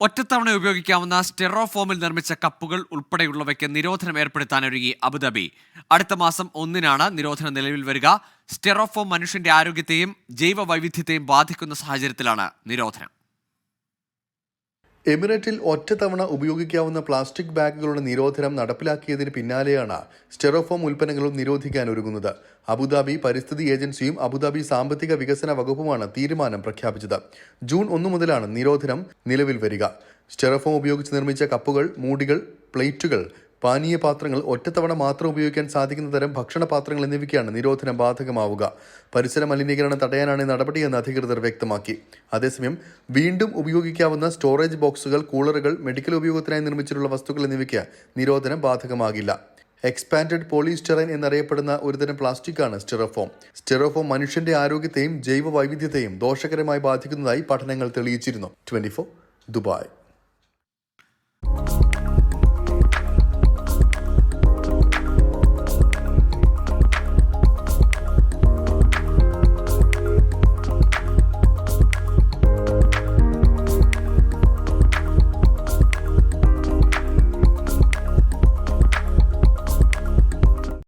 ഒറ്റത്തവണ ഉപയോഗിക്കാവുന്ന സ്റ്റെറോഫോമിൽ നിർമ്മിച്ച കപ്പുകൾ ഉൾപ്പെടെയുള്ളവയ്ക്ക് നിരോധനം ഏർപ്പെടുത്താനൊരുങ്ങി അബുദാബി. അടുത്ത മാസം 1-നാണ് നിരോധനം നിലവിൽ വരിക. സ്റ്റെറോഫോം മനുഷ്യന്റെ ആരോഗ്യത്തെയും ജൈവ വൈവിധ്യത്തെയും ബാധിക്കുന്ന സാഹചര്യത്തിലാണ് നിരോധനം. എമിറേറ്റിൽ ഒറ്റത്തവണ ഉപയോഗിക്കാവുന്ന പ്ലാസ്റ്റിക് ബാഗുകളുടെ നിരോധനം നടപ്പിലാക്കിയതിന് പിന്നാലെയാണ് സ്റ്റെറോഫോം ഉൽപ്പന്നങ്ങളും നിരോധിക്കാൻ ഒരുങ്ങുന്നത്. അബുദാബി പരിസ്ഥിതി ഏജൻസിയും അബുദാബി സാമ്പത്തിക വികസന വകുപ്പുമാണ് തീരുമാനം പ്രഖ്യാപിച്ചത്. ജൂൺ 1 മുതലാണ് നിരോധനം നിലവിൽ വരിക. സ്റ്റെറോഫോം ഉപയോഗിച്ച് നിർമ്മിച്ച കപ്പുകൾ, മൂടികൾ, പ്ലേറ്റുകൾ, പാനീയ പാത്രങ്ങൾ, ഒറ്റത്തവണ മാത്രം ഉപയോഗിക്കാൻ സാധിക്കുന്ന തരം ഭക്ഷണപാത്രങ്ങൾ എന്നിവയ്ക്കാണ് നിരോധനം ബാധകമാവുക. പരിസര മലിനീകരണം തടയാനാണ് നടപടിയെന്ന് അധികൃതർ വ്യക്തമാക്കി. അതേസമയം വീണ്ടും ഉപയോഗിക്കാവുന്ന സ്റ്റോറേജ് ബോക്സുകൾ, കൂളറുകൾ, മെഡിക്കൽ ഉപയോഗത്തിനായി നിർമ്മിച്ചിട്ടുള്ള വസ്തുക്കൾ എന്നിവയ്ക്ക് നിരോധനം ബാധകമാകില്ല. എക്സ്പാൻഡഡ് പോളിസ്റ്റൈറീൻ എന്നറിയപ്പെടുന്ന ഒരുതരം പ്ലാസ്റ്റിക്കാണ് സ്റ്റെറോഫോം. സ്റ്റെറോഫോം മനുഷ്യന്റെ ആരോഗ്യത്തെയും ജൈവ വൈവിധ്യത്തെയും ദോഷകരമായി ബാധിക്കുന്നതായി പഠനങ്ങൾ തെളിയിച്ചിരുന്നു. 24 ദുബായ്.